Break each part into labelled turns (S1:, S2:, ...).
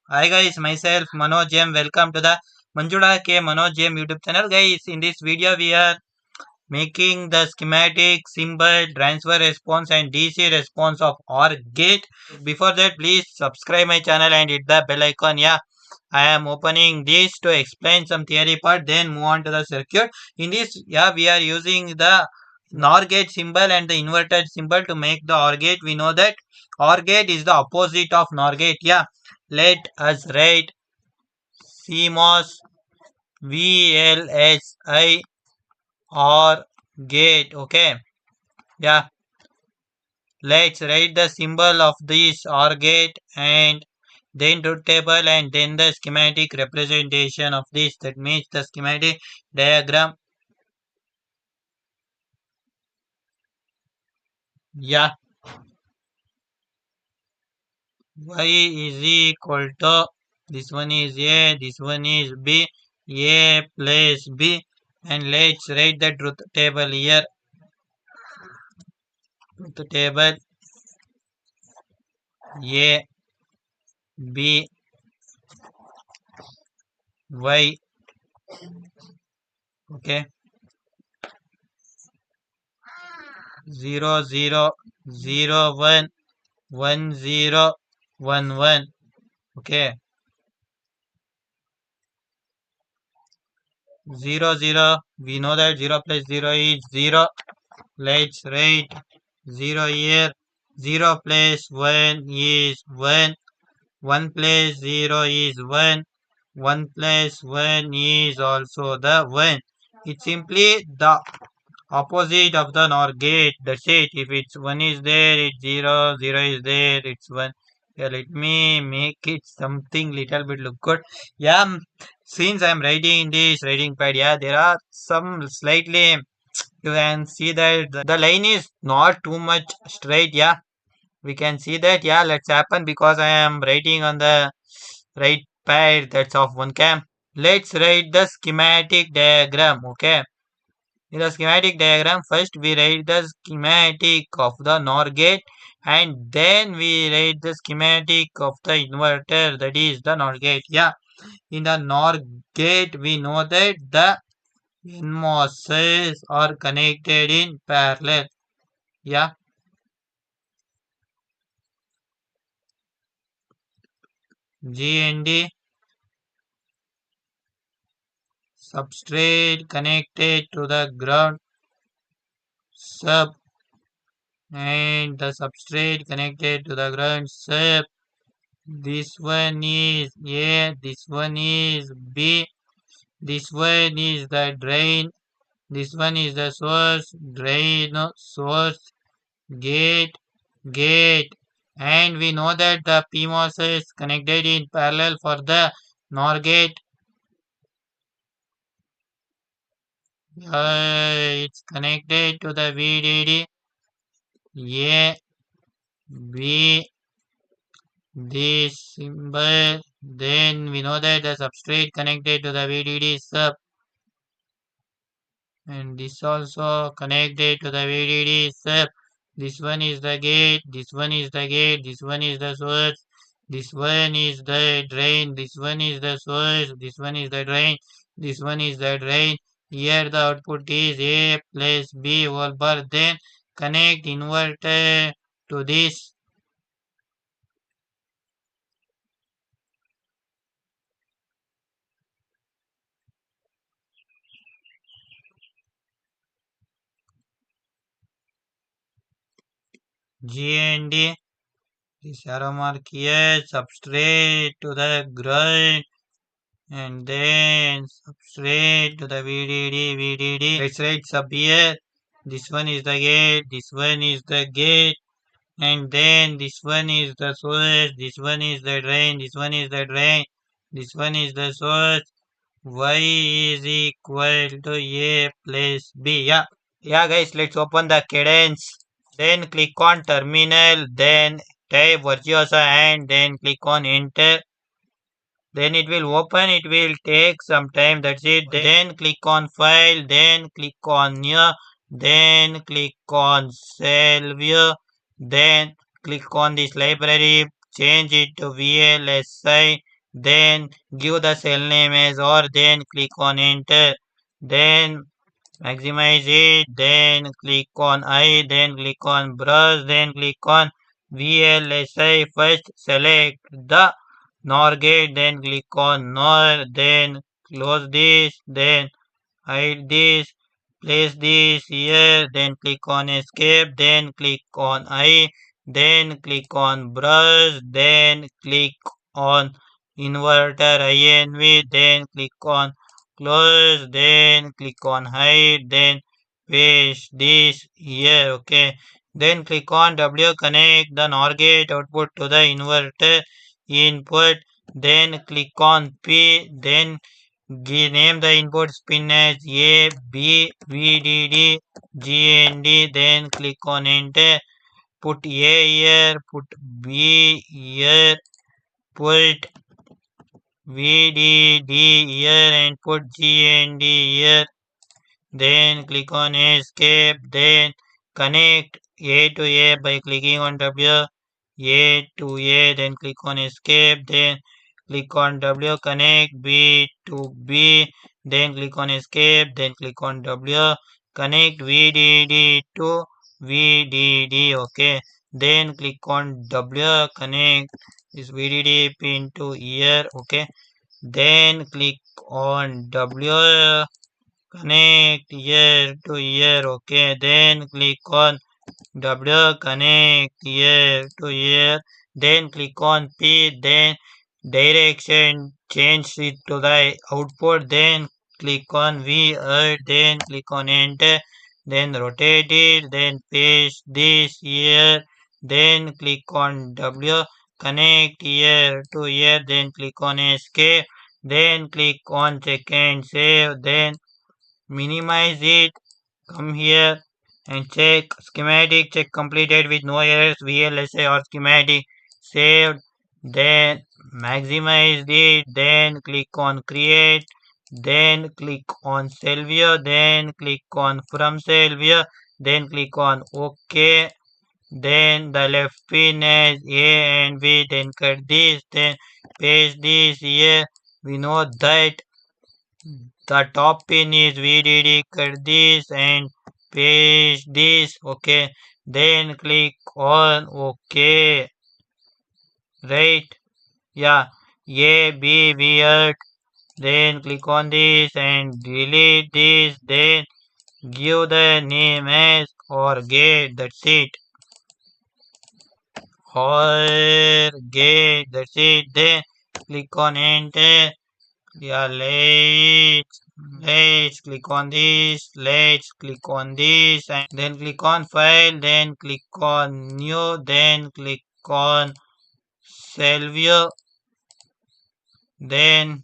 S1: Hi guys, myself MANOJ.M. Welcome to the MANJULA.K MANOJ.M YouTube channel. Guys, in this video we are making the schematic, symbol, transfer response and DC response of OR gate. Before that, please subscribe my channel and hit the bell icon. Yeah, I am opening this to explain some theory part, then move on to the circuit. In this, we are using the NOR gate symbol and the inverted symbol to make the OR gate. We know that OR gate is the opposite of NOR gate. Yeah, let us write CMOS VLSI OR gate. Okay, yeah, let's write the symbol of this OR gate and then truth table and then the schematic representation of this. That means the schematic diagram. Yeah, y is equal to this one is a, this one is b, a plus b, and let's write the truth table here. Truth table a, b, y. Okay, 0 0 0 1 1 0 1 1. Okay, 0 0. We know that 0 plus 0 is 0. Let's write 0 here. 0 plus 1 is 1. 1 plus 0 is 1. 1 plus 1 is also the 1. It's simply the opposite of the NOR gate. That's it. If it's 1 is there, it's 0. 0 is there, it's 1. Yeah, let me make it something little bit look good. Yeah, since I'm writing in this writing pad, yeah, there are some slightly, you can see that the line is not too much straight. Yeah, we can see that. Yeah, let's happen because I am writing on the right pad. That's of one cam. Let's write the schematic diagram. Okay. In the schematic diagram, first we write the schematic of the NOR gate and then we write the schematic of the inverter, that is the NOR gate. Yeah, in the NOR gate, we know that the NMOSes are connected in parallel. Yeah, GND substrate connected to the ground sub and the substrate connected to the ground sub. This one is A, this one is B, this one is the drain, this one is the source, drain, source, gate, gate. And we know that the PMOS is connected in parallel for the NOR gate. It's connected to the VDD, A, B, this symbol. Then we know that the substrate connected to the VDD sub and this also connected to the VDD sub. This one is the gate, this one is the gate, this one is the source, this one is the drain, this one is the source, this one is the drain, this one is the drain. Here the output is A plus B whole bar. Then connect inverter to this. GND, this arrow mark here, substrate to the ground and then substrate to the VDD. Let's write sub here. This one is the gate, this one is the gate, and then this one is the source, this one is the drain, this one is the drain, this one is the source. Y is equal to A plus B. Yeah, guys, let's open the cadence. Then click on terminal, then type Virtuoso and then click on enter. Then it will open, it will take some time, that's it. Then click on file, then click on new, then click on save view, then click on this library, change it to VLSI then give the cell name as OR, then click on enter, then maximize it, then click on I, then click on brush, then click on VLSI. First select the NOR gate, then click on NOR, then close this, then hide this, place this here, then click on escape, then click on I, then click on brush, then click on inverter INV, then click on close, then click on hide, then paste this here, okay. Then click on W, connect the NOR gate output to the inverter input, then click on P, then name the inputs pin as A, B, VDD, GND, then click on enter. Put A here, put B here, put VDD here and put GND here. Then click on escape, then connect A to A by clicking on W, A to A, then click on escape, then click on W, connect B to B, then click on escape, then click on W, connect VDD to VDD, okay. Then click on W, connect this VDD pin to here, okay. Then click on W, connect here to here, okay. Then click on W, connect here to here, then click on P, then direction change it to the output, then click on V, then click on enter, then rotate it, then paste this here, then click on W, connect here to here, then click on escape, then click on check and save, then minimize it, come here and check schematic, check completed with no errors, VLSI or schematic saved, then maximize it, then click on create, then click on cell view, then click on from cell view, then click on OK, then the left pin as A and B, then cut this, then paste this here. We know that the top pin is VDD, cut this and paste this, okay. Then click on OK, right? Yeah, A, B, weird. Then click on this and delete this. Then give the name as or gate, that's it. Or gate, that's it. Then click on enter. Yeah, let's click on this, let's click on this, and then click on file, then click on new, then click on cell view, then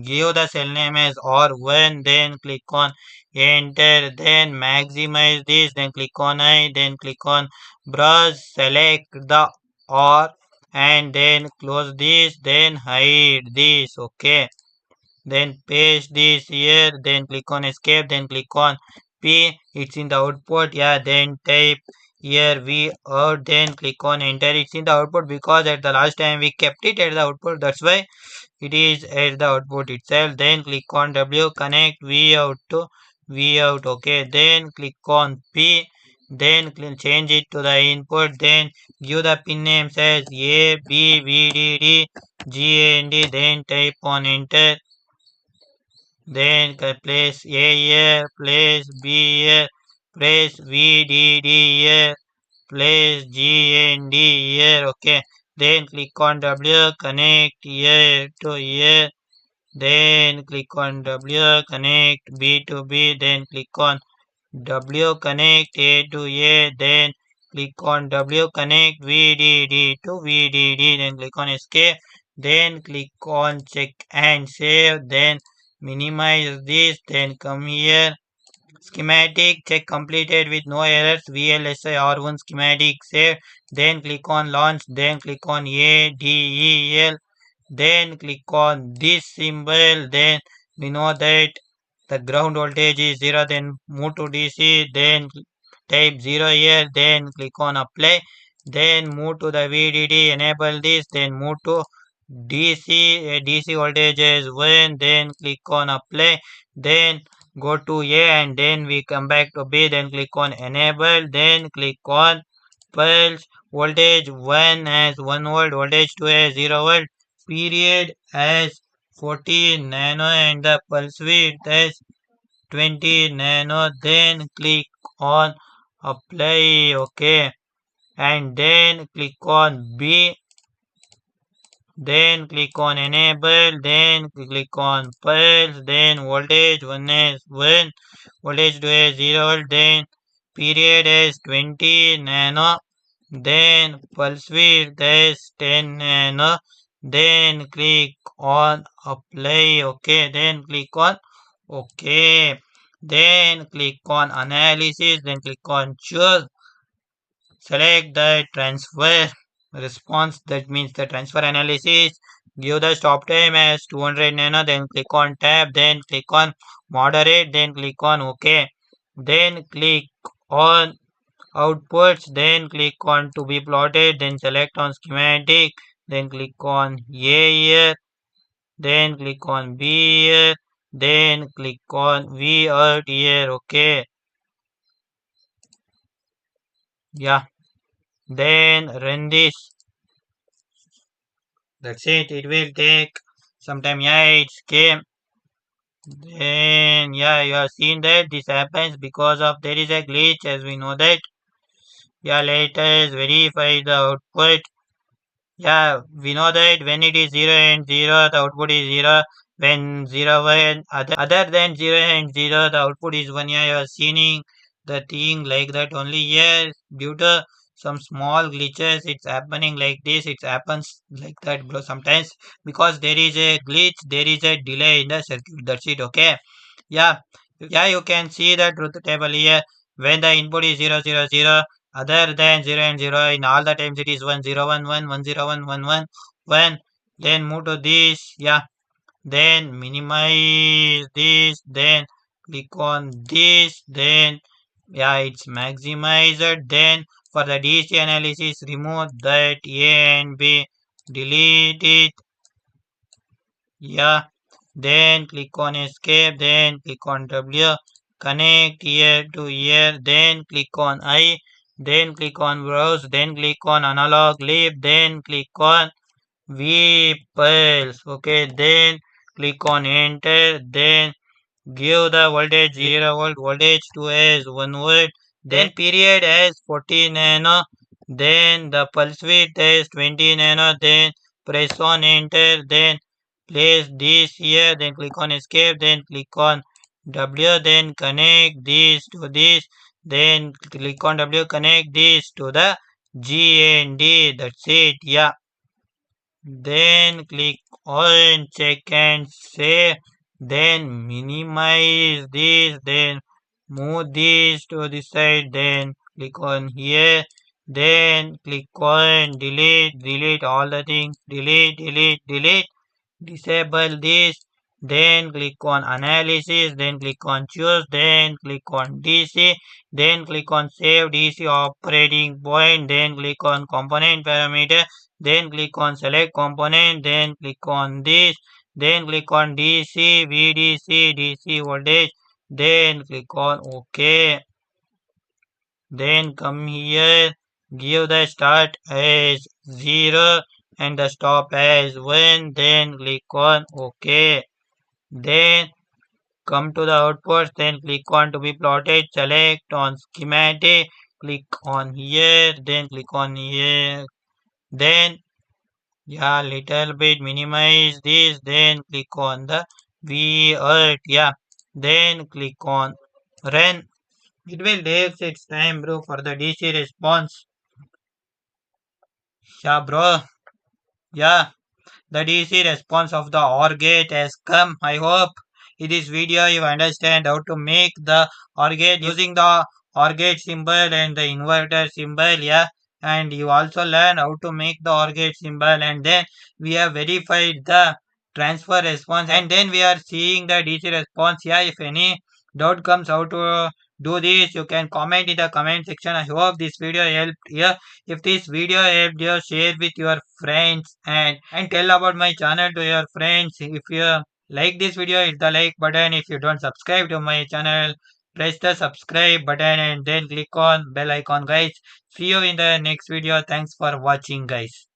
S1: give the cell name as or1, then click on enter, then maximize this, then click on I, then click on brush, select the or, and then close this, then hide this, okay. Then paste this here, then click on escape, then click on P, it's in the output, yeah, then type here V out, then click on enter, it's in the output because at the last time we kept it at the output, that's why it is at the output itself. Then click on W, connect V out to V out, okay. Then click on P, then change it to the input, then give the pin names as A, B, VDD, GND, then type on enter, then place A here, place B here, place VDD here, place GND here, okay. Then click on W, connect here to here, then click on W, connect B to B, then click on W, connect A to A, then click on W, connect VDD to VDD, then click on escape, then click on check and save, then minimize this, then come here, schematic, check completed with no errors, VLSI R1 schematic save, then click on launch, then click on ADEL, then click on this symbol, then we know that the ground voltage is 0, then move to DC, then type 0 here, then click on apply, then move to the VDD, enable this, then move to DC voltage is 1, then click on apply, then go to A and then we come back to B, then click on enable, then click on pulse voltage 1 as 1 volt, voltage 2 as 0 volt, period as 40 nano and the pulse width as 20 nano, then click on apply, okay, and then click on B, then click on enable, then click on pulse, then voltage 1 is 1, voltage 2 is 0, then period is 20 nano, then pulse width is 10 nano, then click on apply, okay, then click on okay, then click on analysis, then click on choose. Select the transfer response, that means the transfer analysis. Give the stop time as 200 nano, then click on tab, then click on moderate, then click on OK. Then click on outputs, then click on to be plotted, then select on schematic, then click on A here, then click on B here, then click on V out here, okay. Yeah, then run this. That's it. It will take some time. Yeah, it's came. Then yeah, you have seen that this happens because of there is a glitch, as we know that. Yeah, let us verify the output. Yeah, we know that when it is 0 and 0, the output is 0. When 0 and other than 0 and 0, the output is 1. Yeah, you are seeing the thing like that only. Yes, due to some small glitches, it's happening like this. It happens like that, bro. Sometimes because there is a glitch, there is a delay in the circuit. That's it, okay? Yeah, yeah, you can see the truth table here. When the input is 0, 0, 0, other than 0 and 0, in all the times it is 1, 0, 1, 1, 1, 0, 1, 1, 1, 1. Then move to this, yeah. Then minimize this, then click on this, then yeah, it's maximized. Then for the DC analysis, remove that A and B, delete it, yeah. Then click on escape, then click on W, connect here to here, then click on I, then click on browse, then click on analog leaf, then click on V pulse, okay, then click on enter, then give the voltage 0 volt, voltage 2 as 1 volt, then period as 40 nano, then the pulse width as 20 nano, then press on enter, then place this here, then click on escape, then click on W, then connect this to this, then click on W, connect this to the G and D, that's it, yeah. Then click on check and save, then minimize this, then move this to the side, then click on here, then click on delete all the things, delete, disable this, then click on analysis, then click on choose, then click on DC, then click on save DC operating point, then click on component parameter, then click on select component, then click on this, then click on DC, VDC, DC voltage, then click on OK. Then come here, give the start as 0 and the stop as 1, then click on OK. Then come to the output, then click on to be plotted, select on schematic, click on here, then click on here, then yeah, little bit minimize this, then click on the V Alt, yeah, then click on run. It will take its time, bro, for the DC response. Yeah, bro. Yeah, the DC response of the OR gate has come. I hope in this video you understand how to make the OR gate using the OR gate symbol and the inverter symbol. Yeah, and you also learn how to make the OR gate symbol, and then we have verified the transfer response, and then we are seeing the DC response. Yeah, if any doubt comes how to do this. You can comment in the comment section. I hope this video helped you. If this video helped you, share with your friends and tell about my channel to your friends. If you like this video, hit the like button. If you don't subscribe to my channel, press the subscribe button and then click on bell icon, guys. See you in the next video. Thanks for watching, guys.